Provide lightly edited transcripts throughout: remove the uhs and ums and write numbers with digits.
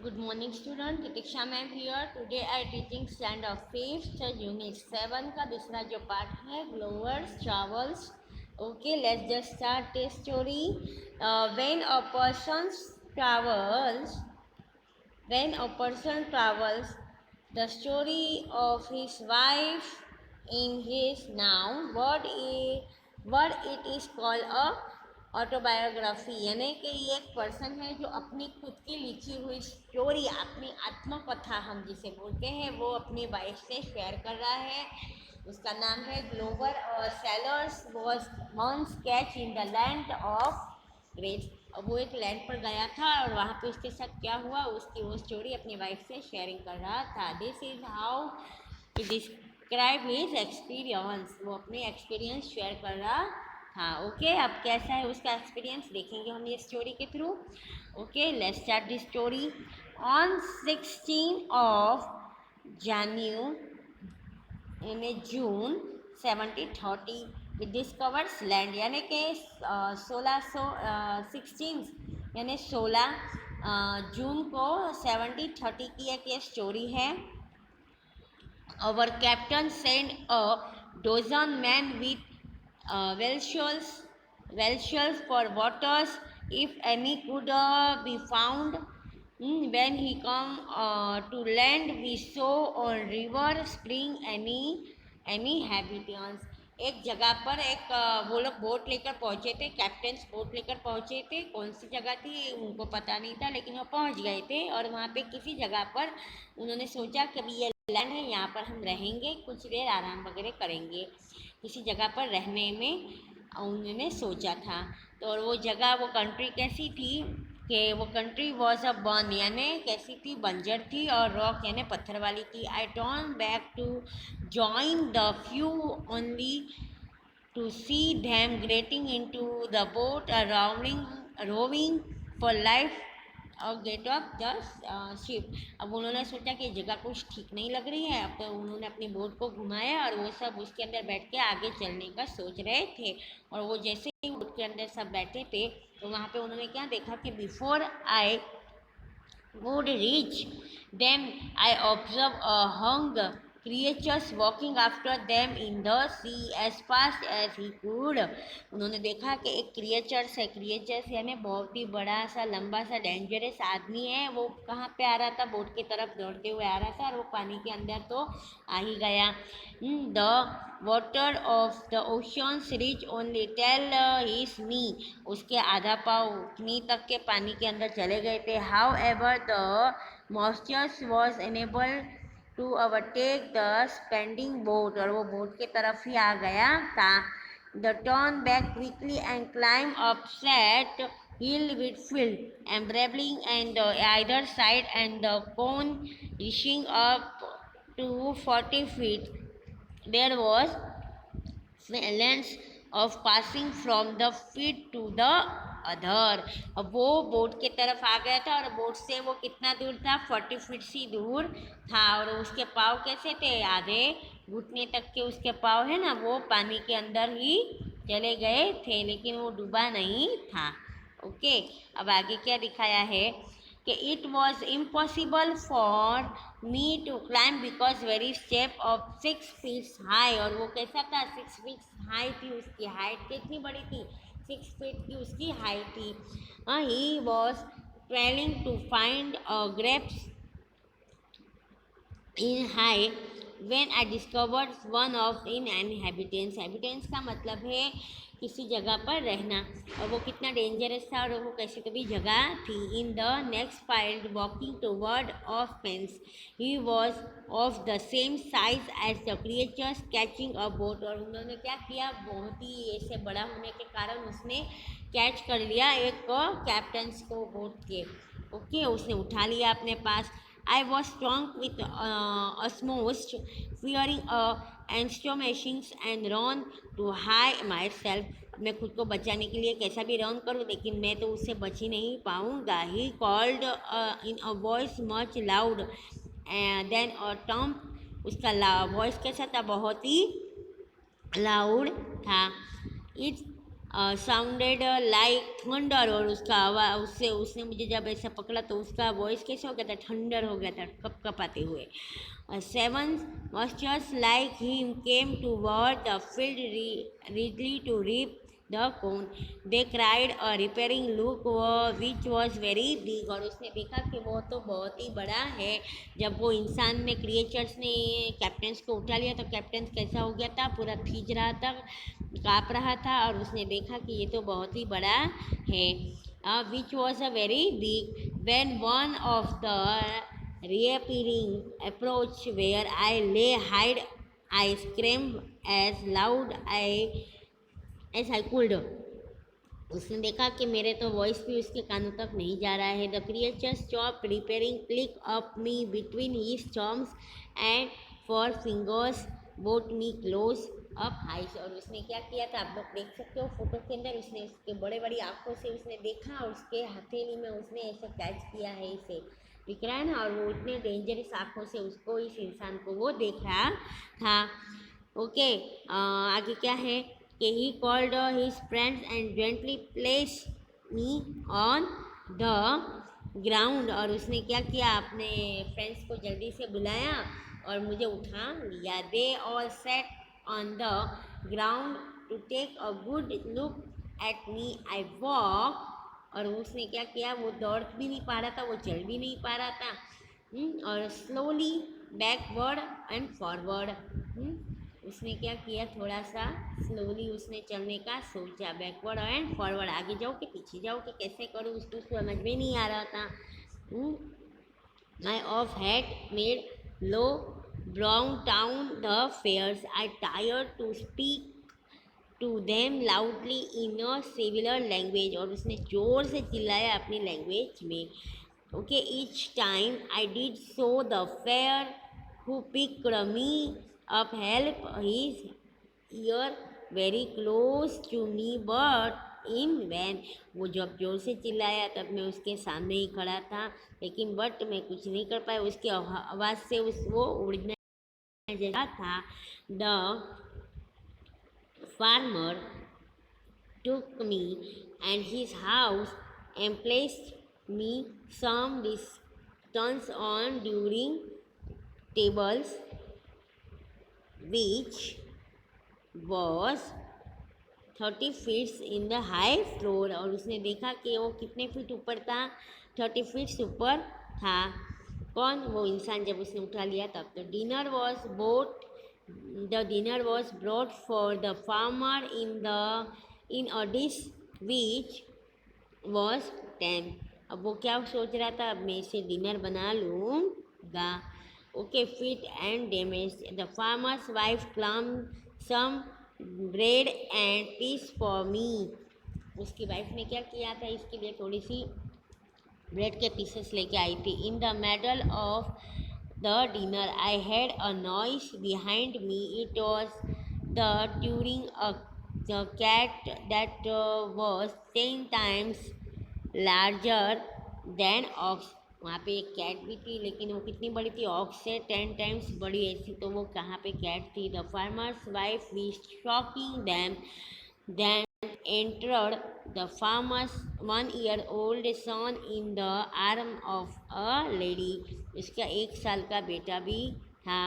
Good morning student, Titisha ma'am here. Today I teaching standard of 5th unit 7 का दूसरा जो part है Glover's Travels. Okay, let's just start this story. When a person travels, the story of his wife in his noun what it is called a autobiography, यानी कि ये एक person है जो अपनी खुद की लिखी हुई स्टोरी, अपनी आत्मकथा हम जिसे बोलते हैं, वो अपनी वाइफ से शेयर कर रहा है. उसका नाम है ग्लोवर और sellers was once catch in the land of grace. अब वो एक लैंड पर गया था और वहाँ पे उसके साथ क्या हुआ उसकी वो स्टोरी अपनी वाइफ से शेयरिंग कर रहा था. This is how he describe his experience. वो अपने एक्सपीरियंस शेयर कर रहा था. ओके, अब कैसा है उसका एक्सपीरियंस देखेंगे हम ये स्टोरी के through. Okay, let's start this story. On 16 of June 1730 we discovers land, यानी कि 1616 यानी 16 जून को 1730 की एक ये स्टोरी है. Our captain sent a dozen men with vessels for waters, if any could be found. When he come to land, we saw on river spring any habitants. एक जगह पर एक वो लोग बोट लेकर पहुँचे थे, कैप्टन्स बोट लेकर पहुँचे थे. कौन सी जगह थी उनको पता नहीं था, लेकिन वो पहुँच गए थे और वहाँ पे किसी जगह पर उन्होंने सोचा कि अभी ये लैंड है, यहाँ पर हम रहेंगे, कुछ देर आराम वगैरह करेंगे. किसी जगह पर रहने में उन्होंने सोचा था. तो और वो जगह, वो कंट्री कैसी थी कि वो कंट्री वॉज अ बर्न, यानी कैसी थी, बंजर थी, और रॉक यानी पत्थर वाली थी. I turn back to join the few only to see them getting into the boat rowing for life और गेट ऑफ द शिप. अब उन्होंने सोचा कि जगह कुछ ठीक नहीं लग रही है. अब तो उन्होंने अपनी बोट को घुमाया और वो सब उसके अंदर बैठ के आगे चलने का सोच रहे थे. और वो जैसे ही बोट के अंदर सब बैठे थे तो वहाँ पे उन्होंने क्या देखा कि before I would reach them, I observed a hung creatures walking after them in the sea as fast as he could. उन्होंने देखा कि एक क्रिएचर्स यानी बहुत ही बड़ा सा लंबा सा डेंजरस आदमी है. वो कहाँ पे आ रहा था, बोट की तरफ दौड़ते हुए आ रहा था और वो पानी के अंदर तो आ ही गया. The water of the oceans reach only till his knee. उसके आधा पाव नी तक के पानी के अंदर चले गए थे. However the moisture was enable to overtake the spending boat. और वो बोट के तरफ ही आ गया था. The turn back quickly and climb up flat hill with field and babbling and either side and the cone reaching up to 40 feet. There was lengths of passing from the feet to the other. अब वो boat के तरफ आ गया था और boat से वो कितना दूर था, 40 फीट से दूर था. और उसके पाँव कैसे थे, आधे घुटने तक के उसके पाँव है ना, वो पानी के अंदर ही चले गए थे, लेकिन वो डूबा नहीं था. ओके, अब आगे क्या दिखाया है कि it was impossible for me to climb because very step of 6 feet high. और वो कैसा था, 6 फीट हाई थी. उसकी हाइट कितनी बड़ी थी, 6 फीट की उसकी हाइट थी. He was trailing to find grapes in high when I discovered one of in inhabitants. Habitants का मतलब है किसी जगह पर रहना. और वो कितना डेंजरस था और वो कैसी कभी जगह थी. In the next field walking toward of fence, he was of the same size as the creatures catching a boat. और उन्होंने क्या किया, बहुत ही ऐसे बड़ा होने के कारण उसने कैच कर लिया एक कैप्टन्स को बोट के. ओके, उसने उठा लिया अपने पास. I was strong with utmost fearing astonishings and run to hide myself. मैं खुद को बचाने के लिए कैसा भी रन करूँ, लेकिन मैं तो उससे बच ही नहीं पाऊँगा. He called in a voice much loud than a trump. उसका वॉइस कैसा था, बहुत ही लाउड था. It साउंडेड लाइक थंडर, और उसका आवाज़ उससे उसने मुझे जब ऐसा पकड़ा तो उसका वॉइस कैसे हो गया था, थंडर हो गया था, कप कपाते हुए. Seven monsters like him came toward the field readily to reap the corn. They cried a repairing look which was very big. और उसने देखा कि वो तो बहुत ही बड़ा है. जब वो इंसान ने क्रिएचर्स ने कैप्टन्स को उठा लिया तो कैप्टन कैसा हो गया था, पूरा खींच रहा था, काँप रहा था, और उसने देखा कि ये तो बहुत ही बड़ा है. Which was a very big. When one of the reappearing approach where I lay hide, I screamed as loud as I could. उसने देखा कि मेरे तो वॉइस भी उसके कानों तक नहीं जा रहा है. The creature stop repairing, click up me between his chums and fore fingers boat me close up his. और उसने क्या किया था आप लोग देख सकते हो फोटो के अंदर. उसने उसके बड़े बड़ी आँखों से उसने देखा और उसके हथेली में उसने ऐसे कैच किया है, इसे दिख रहा है ना. और वो इतने डेंजरस आँखों से उसको, इस इंसान को वो देख रहा था. ओके, आगे क्या है कि he called his friends and gently placed me on the ground. और उसने क्या किया, अपने फ्रेंड्स को जल्दी से बुलाया और मुझे उठा लिया. They all sat on the ground to take a good look at me. I walked. और उसने क्या किया, वो दौड़ भी नहीं पा रहा था, वो चल भी नहीं पा रहा था. और स्लोली बैकवर्ड एंड फॉरवर्ड. उसने क्या किया, थोड़ा सा स्लोली उसने चलने का सोचा, बैकवर्ड एंड फॉरवर्ड, आगे जाओ कि पीछे जाओ कि कैसे करूँ, उसको समझ में नहीं आ रहा था. My of had made low brown town the fairs. I tired to speak to them loudly in a similar language. और उसने ज़ोर से चिल्लाया अपनी लैंग्वेज में. Okay, each time I did so the fair who picked me up help his ear very close to me but in vain. वो जब जोर से चिल्लाया तब मैं उसके सामने ही खड़ा था, लेकिन बट मैं कुछ नहीं कर पाया. उसकी आवाज़ से वो उड़ना जगह था. The farmer took me and his house and placed me some distance on during tables which was 30 feets in the high floor. और उसने देखा कि वो कितने फीट ऊपर था, 30 फीट्स ऊपर था. कौन, वो इंसान. जब उसने उठा लिया तब तो dinner was brought for the farmer in a dish which was 10. अब वो क्या सोच रहा था, अब मैं इसे डिनर बना लूँगा. Okay, fit and damage. The farmer's wife clum some bread and piece for me. उसकी वाइफ ने क्या किया था, इसके लिए थोड़ी सी ब्रेड के पीसेस लेके आई थी. In the middle of the dinner I had a noise behind me. It was the touring a cat that was 10 times larger than ox. वहाँ पे एक कैट भी थी, लेकिन वो कितनी बड़ी थी, ऑक्स से 10 times बड़ी. ऐसी तो वो कहाँ पे कैट थी. The farmer's wife we shocking them then entered the farmer's 1-year-old son in the arm of a lady. इसका 1 साल का बेटा भी था.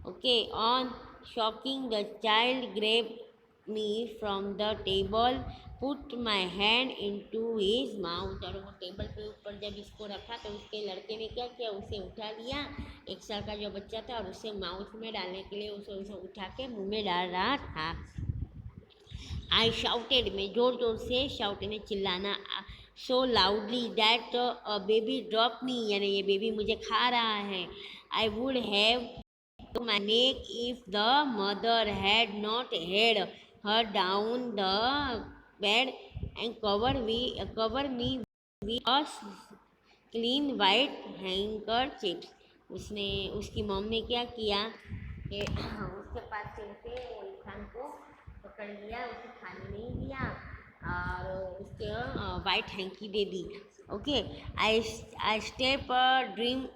Okay, on shocking the child grabbed me from the table, put my hand into his mouth. और वो table पे ऊपर जब इसको रखा तो उसके लड़के ने क्या किया, उसे उठा लिया, 1 साल का जो बच्चा था, और उसे माउथ में डालने के लिए उसे उठा के मुंह में डाल रहा था. आई शाउटेड, में जोर जोर से शाउट ने चिल्लाना, so loudly that a baby drop me, यानी ये बेबी मुझे खा रहा है. I would have to my neck if the mother had not had her down the bed and cover me with a clean white handkerchief. उसने, उसकी mom ने क्या किया कि उसके पास से उसे इंसान को पकड़ लिया, उसे खाने नहीं दिया और उसके white hanky they the. Okay, I step dream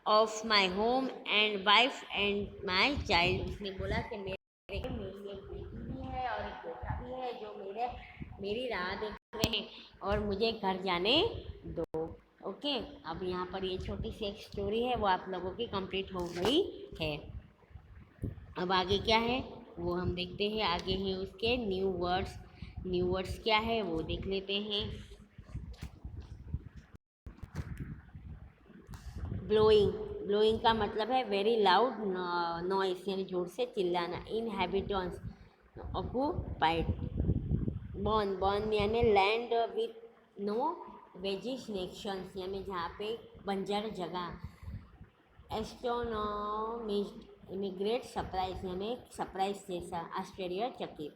of my home and wife and my child. उसने बोला कि मेरी एक बेटी भी है और एक बेटा भी है जो मेरी राह देख रहे हैं और मुझे घर जाने दो। ओके, अब यहाँ पर ये छोटी सी एक स्टोरी है वो आप लोगों की कंप्लीट हो गई है। अब आगे क्या है वो हम देखते हैं। आगे हैं उसके न्यू वर्ड्स। न्यू वर्ड्स क्या है वो देख लेते हैं। ब्लोइंग, ब्लोइंग का मतलब है वेरी लाउड नॉइस, यानी जोर से चिल्लाना। Inhabitants, occupied. बॉर्न, बॉर्न यानी लैंड विथ नो वेजिटेशंस, यानी जहाँ पे बंजर जगह। एस्ट्रोनॉमिस्ट, इमिग्रेट, सरप्राइज यानी सरप्राइज जैसा, आश्चर्यचकित।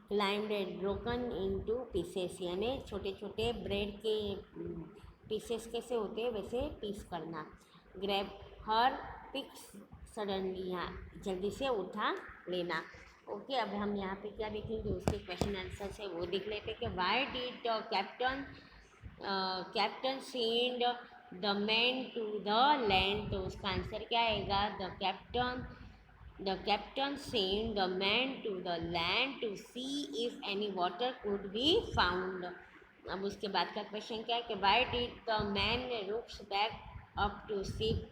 क्लाइंडेड, ब्रोकन इनटू पीसेस यानी छोटे छोटे ब्रेड के पीसेस कैसे होते हैं वैसे पीस करना। ग्रैब हर पिक्स सडनली, यहाँ जल्दी से उठा लेना। ओके, अब हम यहाँ पे क्या देखेंगे उसके क्वेश्चन आंसर है वो देख लेते हैं कि why did captain captain send the man to the land, तो उसका आंसर क्या आएगा। The captain send the man to the land to see if any water could be found. अब उसके बाद का क्वेश्चन क्या है कि why did the man rucks back up to ship,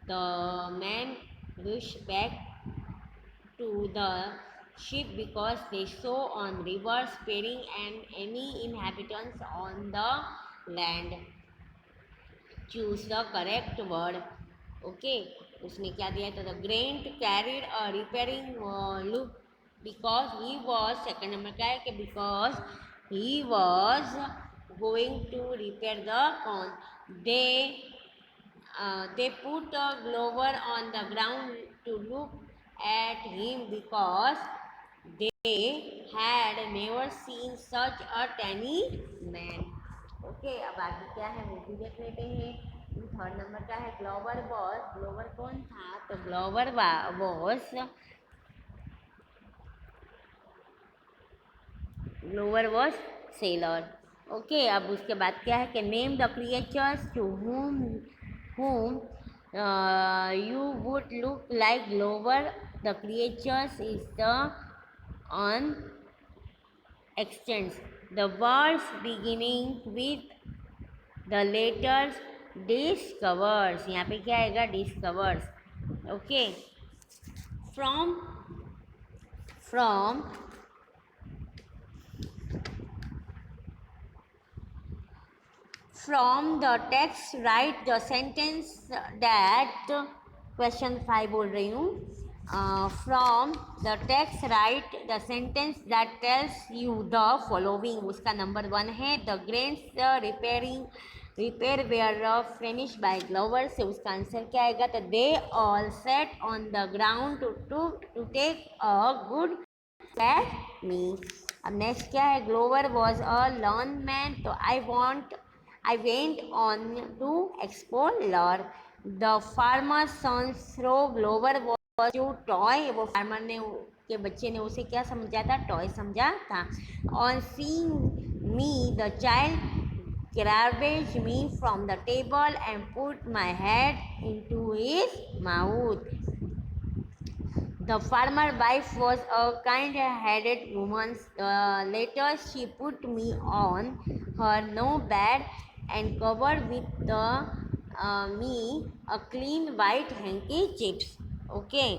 the man rush back to the ship because they saw on river sparing and any inhabitants on the land. Choose the correct word. Okay, उसने क्या दिया था। The Grant carried a repairing loop because he was, second number क्या है कि because he was going to repair the corn. They put a Glover on the ground to look at him because they had never seen such a tiny man. Okay, अब आगे क्या है वो भी देख लेते हैं। थर्ड नंबर का है ग्लोवर वॉज, ग्लोवर कौन था तो ग्लोवर वॉज सेलर। ओके, अब उसके बाद क्या है कि name the creatures to whom you would look like Glover. The creatures is the on extents. The words beginning with the letters discovers, यहाँ पे क्या आएगा discovers. Okay, from the text write the sentence that, question 5 बोल रही हूँ। From the text write the sentence that tells you the following, उसका number 1 है। The grains repair where finish by Glover, से उसका आंसर क्या आएगा। तो they all set on the ground to take a good at me. अब next क्या है। Glover was a learn man, तो I went on to explore. The farmer sons throw Glover was to toe, वो farmer ने के बच्चे ने उसे क्या समझा था, टॉय समझा था। On seeing me the child grabbed me from the table and put my head into his mouth. The farmer wife was a kind-hearted woman. Later she put me on her no bed and covered with me a clean white handkerchief. Okay.